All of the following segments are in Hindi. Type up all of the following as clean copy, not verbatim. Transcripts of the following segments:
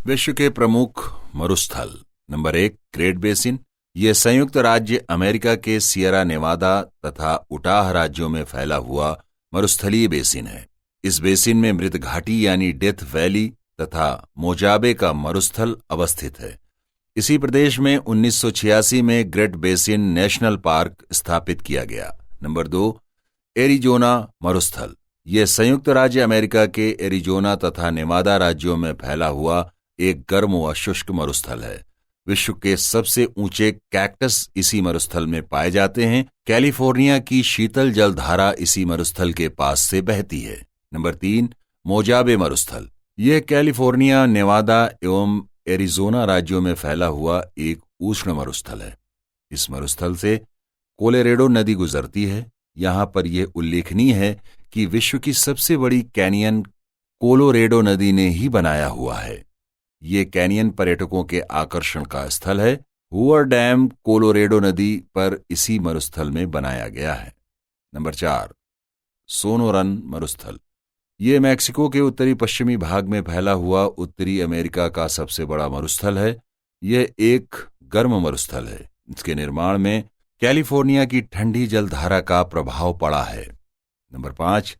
विश्व के प्रमुख मरुस्थल। Number 1, great basin. यह संयुक्त राज्य अमेरिका के सियरा नेवादा तथा उटाह राज्यों में फैला हुआ मरुस्थलीय बेसिन है। इस बेसिन में मृत घाटी यानी डेथ वैली तथा मोजाबे का मरुस्थल अवस्थित है। इसी प्रदेश में 1986 में ग्रेट बेसिन नेशनल पार्क स्थापित किया गया। नंबर 2, एरिजोना मरुस्थल। यह संयुक्त राज्य अमेरिका के एरिजोना तथा नेवादा राज्यों में फैला हुआ एक गर्म व शुष्क मरुस्थल है। विश्व के सबसे ऊंचे कैक्टस इसी मरुस्थल में पाए जाते हैं। कैलिफोर्निया की शीतल जलधारा इसी मरुस्थल के पास से बहती है। नंबर 3, मोजाबे मरुस्थल। यह कैलिफोर्निया, नेवादा एवं एरिजोना राज्यों में फैला हुआ एक उष्ण मरुस्थल है। इस मरुस्थल से कोलोरेडो नदी गुजरती है। यहां पर यह उल्लेखनीय है कि विश्व की सबसे बड़ी कैनियन कोलोरेडो नदी ने ही बनाया हुआ है। ये कैनियन पर्यटकों के आकर्षण का स्थल है। हूवर डैम कोलोरेडो नदी पर इसी मरुस्थल में बनाया गया है। नंबर 4, सोनोरन मरुस्थल। ये मैक्सिको के उत्तरी पश्चिमी भाग में फैला हुआ उत्तरी अमेरिका का सबसे बड़ा मरुस्थल है। यह एक गर्म मरुस्थल है। इसके निर्माण में कैलिफोर्निया की ठंडी जलधारा का प्रभाव पड़ा है। नंबर 5,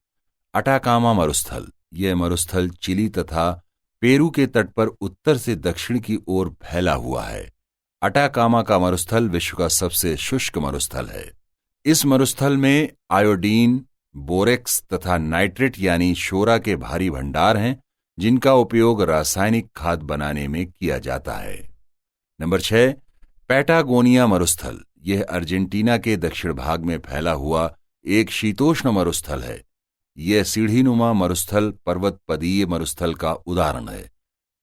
अटाकामा मरुस्थल। यह मरुस्थल चिली तथा पेरू के तट पर उत्तर से दक्षिण की ओर फैला हुआ है। अटाकामा का मरुस्थल विश्व का सबसे शुष्क मरुस्थल है। इस मरुस्थल में आयोडीन, बोरेक्स तथा नाइट्रेट यानी शोरा के भारी भंडार हैं, जिनका उपयोग रासायनिक खाद बनाने में किया जाता है। नंबर 6, पैटागोनिया मरुस्थल। यह अर्जेंटीना के दक्षिण भाग में फैला हुआ एक शीतोष्ण मरुस्थल है। यह सीढ़ीनुमा मरुस्थल पर्वतपदीय मरुस्थल का उदाहरण है।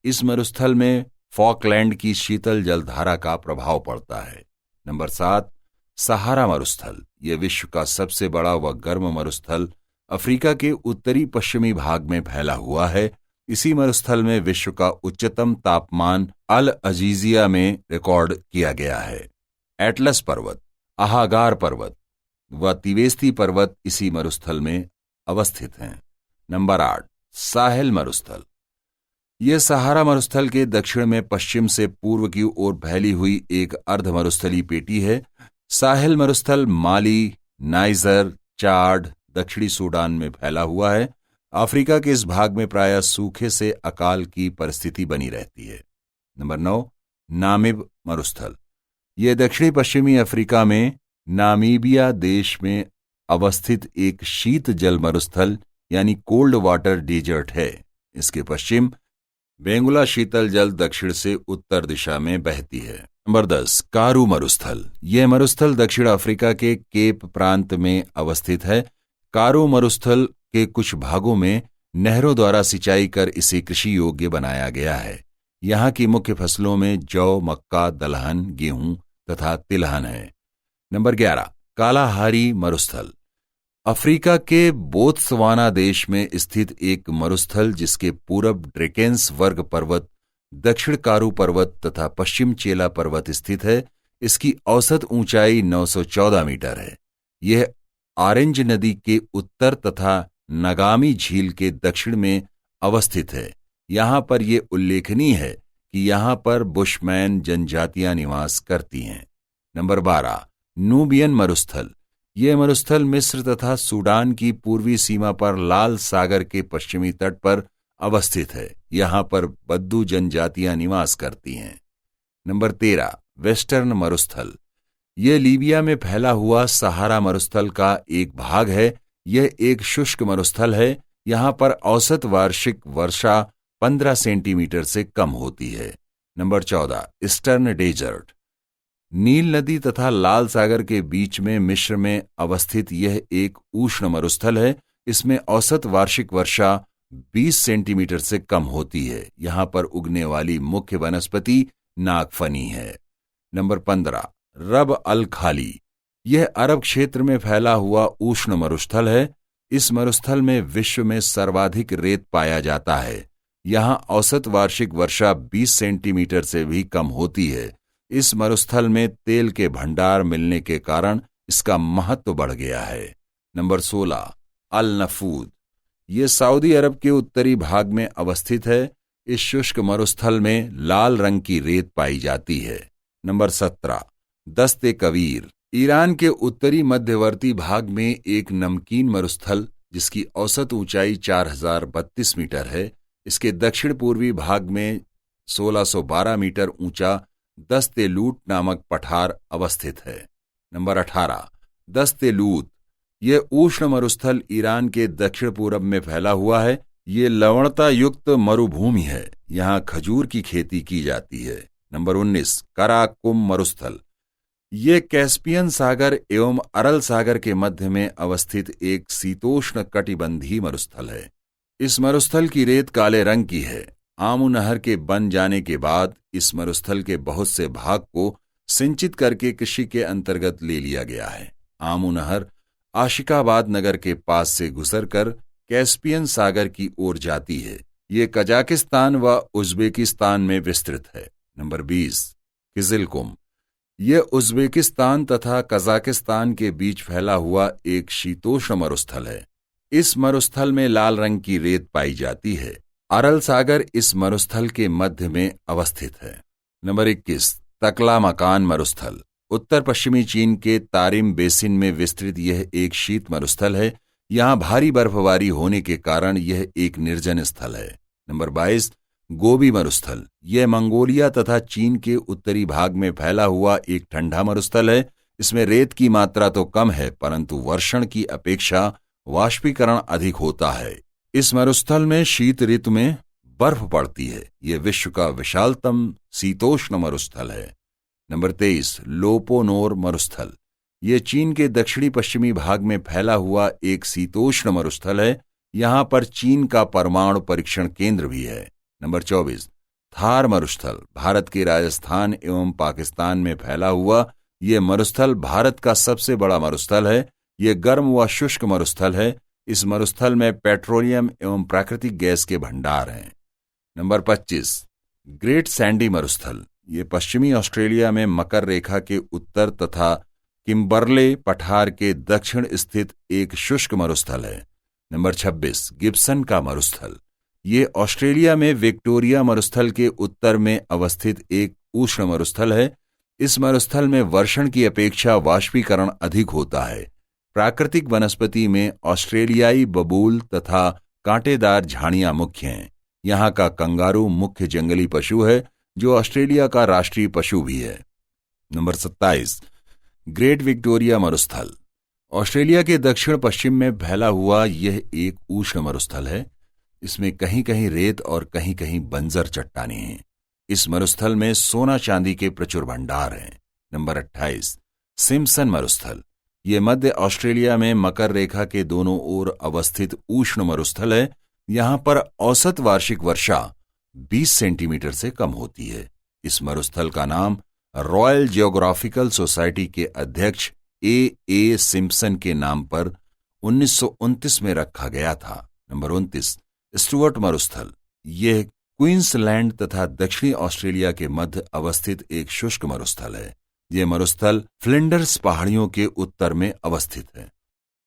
इस मरुस्थल में फॉकलैंड की शीतल जलधारा का प्रभाव पड़ता है। नंबर 7, सहारा मरुस्थल। यह विश्व का सबसे बड़ा व गर्म मरुस्थल अफ्रीका के उत्तरी पश्चिमी भाग में फैला हुआ है। इसी मरुस्थल में विश्व का उच्चतम तापमान अल अजीजिया में रिकॉर्ड किया गया है। एटलस पर्वत, अहागार पर्वत व तिवेस्ती पर्वत इसी मरुस्थल में अवस्थित हैं। नंबर 8, साहेल मरुस्थल। यह सहारा मरुस्थल के दक्षिण में पश्चिम से पूर्व की ओर फैली हुई एक अर्ध मरुस्थलीय पेटी है। साहेल मरुस्थल माली, नाइजर, चाड, दक्षिणी सूडान में फैला हुआ है। अफ्रीका के इस भाग में प्रायः सूखे से अकाल की परिस्थिति बनी रहती है। नंबर 9, नामिब मरुस्थल। यह दक्षिणी पश्चिमी अफ्रीका में नामीबिया देश में अवस्थित एक शीत जल मरुस्थल यानी कोल्ड वाटर डेजर्ट है। इसके पश्चिम बेंगुला शीतल जल दक्षिण से उत्तर दिशा में बहती है। नंबर 10, कारू मरुस्थल। यह मरुस्थल दक्षिण अफ्रीका के केप प्रांत में अवस्थित है। कारू मरुस्थल के कुछ भागों में नहरों द्वारा सिंचाई कर इसे कृषि योग्य बनाया गया है। यहाँ की मुख्य फसलों में जौ, मक्का, दलहन, गेहूं तथा तिलहन है। नंबर 11, कालाहारी मरुस्थल। अफ्रीका के बोत्सवाना देश में स्थित एक मरुस्थल जिसके पूरब ड्रेकेंस वर्ग पर्वत, दक्षिण कारू पर्वत तथा पश्चिम चेला पर्वत स्थित है। इसकी औसत ऊंचाई 914 मीटर है। यह ऑरेंज नदी के उत्तर तथा नगामी झील के दक्षिण में अवस्थित है। यहाँ पर यह उल्लेखनीय है कि यहाँ पर बुशमैन जनजातियां निवास करती हैं। नंबर 12, नूबियन मरुस्थल। यह मरुस्थल मिस्र तथा सूडान की पूर्वी सीमा पर लाल सागर के पश्चिमी तट पर अवस्थित है। यहाँ पर बद्दू जनजातियां निवास करती हैं। नंबर 13, वेस्टर्न मरुस्थल। यह लीबिया में फैला हुआ सहारा मरुस्थल का एक भाग है। यह एक शुष्क मरुस्थल है। यहाँ पर औसत वार्षिक वर्षा 15 सेंटीमीटर से कम होती है। Number 14, eastern desert. नील नदी तथा लाल सागर के बीच में मिस्र में अवस्थित यह एक उष्ण मरुस्थल है। इसमें औसत वार्षिक वर्षा 20 सेंटीमीटर से कम होती है। यहाँ पर उगने वाली मुख्य वनस्पति नागफनी है। नंबर 15, रब अल खाली। यह अरब क्षेत्र में फैला हुआ उष्ण मरुस्थल है। इस मरुस्थल में विश्व में सर्वाधिक रेत पाया जाता है। यहाँ औसत वार्षिक वर्षा 20 सेंटीमीटर से भी कम होती है। इस मरुस्थल में तेल के भंडार मिलने के कारण इसका महत्व बढ़ गया है। नंबर 16, अल नफूद। ये सऊदी अरब के उत्तरी भाग में अवस्थित है। इस शुष्क मरुस्थल में लाल रंग की रेत पाई जाती है। नंबर 17, दस्त कबीर। ईरान के उत्तरी मध्यवर्ती भाग में एक नमकीन मरुस्थल जिसकी औसत ऊंचाई 4032 मीटर है, इसके दक्षिण पूर्वी भाग में 1612 मीटर ऊंचा दस्त-ए-लूत नामक पठार अवस्थित है। नंबर 18, दस्त-ए-लूत। यह उष्ण मरुस्थल ईरान के दक्षिण पूरब में फैला हुआ है। ये लवणता युक्त मरुभूमि है, यहाँ खजूर की खेती की जाती है। नंबर 19, कराकुम मरुस्थल। ये कैस्पियन सागर एवं अरल सागर के मध्य में अवस्थित एक शीतोष्ण कटिबंधीय मरुस्थल है। इस मरुस्थल की रेत काले रंग की है। आमू नहर के बन जाने के बाद इस मरुस्थल के बहुत से भाग को सिंचित करके कृषि के अंतर्गत ले लिया गया है। आमू नहर आशिकाबाद नगर के पास से गुजरकर कैस्पियन सागर की ओर जाती है। ये कजाकिस्तान व उज्बेकिस्तान में विस्तृत है। नंबर 20, किजिलकुम। यह उज्बेकिस्तान तथा कजाकिस्तान के बीच फैला हुआ एक शीतोष्ण मरुस्थल है। इस मरुस्थल में लाल रंग की रेत पाई जाती है। अरल सागर इस मरुस्थल के मध्य में अवस्थित है। नंबर 21, तकलामकान मरुस्थल। उत्तर पश्चिमी चीन के तारिम बेसिन में विस्तृत यह एक शीत मरुस्थल है। यहाँ भारी बर्फबारी होने के कारण यह एक निर्जन स्थल है। नंबर 22, गोबी मरुस्थल। यह मंगोलिया तथा चीन के उत्तरी भाग में फैला हुआ एक ठंडा मरुस्थल है। इसमें रेत की मात्रा तो कम है, परंतु वर्षण की अपेक्षा वाष्पीकरण अधिक होता है। इस मरुस्थल में शीत ऋतु में बर्फ पड़ती है। यह विश्व का विशालतम शीतोष्ण मरुस्थल है। नंबर 23, लोपोनोर मरुस्थल। यह चीन के दक्षिणी पश्चिमी भाग में फैला हुआ एक शीतोष्ण मरुस्थल है। यहाँ पर चीन का परमाणु परीक्षण केंद्र भी है। नंबर 24, थार मरुस्थल। भारत के राजस्थान एवं पाकिस्तान में फैला हुआ यह मरुस्थल भारत का सबसे बड़ा मरुस्थल है। यह गर्म व शुष्क मरुस्थल है। इस मरुस्थल में पेट्रोलियम एवं प्राकृतिक गैस के भंडार हैं। नंबर 25, ग्रेट सैंडी मरुस्थल। ये पश्चिमी ऑस्ट्रेलिया में मकर रेखा के उत्तर तथा किम्बरले पठार के दक्षिण स्थित एक शुष्क मरुस्थल है। नंबर 26, गिब्सन का मरुस्थल। ये ऑस्ट्रेलिया में विक्टोरिया मरुस्थल के उत्तर में अवस्थित एक उष्ण मरुस्थल है। इस मरुस्थल में वर्षण की अपेक्षा वाष्पीकरण अधिक होता है। प्राकृतिक वनस्पति में ऑस्ट्रेलियाई बबूल तथा कांटेदार झाड़ियां मुख्य हैं। यहाँ का कंगारू मुख्य जंगली पशु है, जो ऑस्ट्रेलिया का राष्ट्रीय पशु भी है। नंबर 27, ग्रेट विक्टोरिया मरुस्थल। ऑस्ट्रेलिया के दक्षिण पश्चिम में फैला हुआ यह एक उष्ण मरुस्थल है। इसमें कहीं कहीं रेत और कहीं कहीं बंजर चट्टानें हैं। इस मरुस्थल में सोना चांदी के प्रचुर भंडार हैं। नंबर 28, सिम्पसन मरुस्थल। ये मध्य ऑस्ट्रेलिया में मकर रेखा के दोनों ओर अवस्थित उष्ण मरुस्थल है। यहाँ पर औसत वार्षिक वर्षा 20 सेंटीमीटर से कम होती है। इस मरुस्थल का नाम रॉयल जियोग्राफिकल सोसाइटी के अध्यक्ष ए सिम्पसन के नाम पर 1929 में रखा गया था। नंबर 29, स्टुअर्ट मरुस्थल। यह क्वींसलैंड तथा दक्षिणी ऑस्ट्रेलिया के मध्य अवस्थित एक शुष्क मरुस्थल है। यह मरुस्थल फ्लिंडर्स पहाड़ियों के उत्तर में अवस्थित है।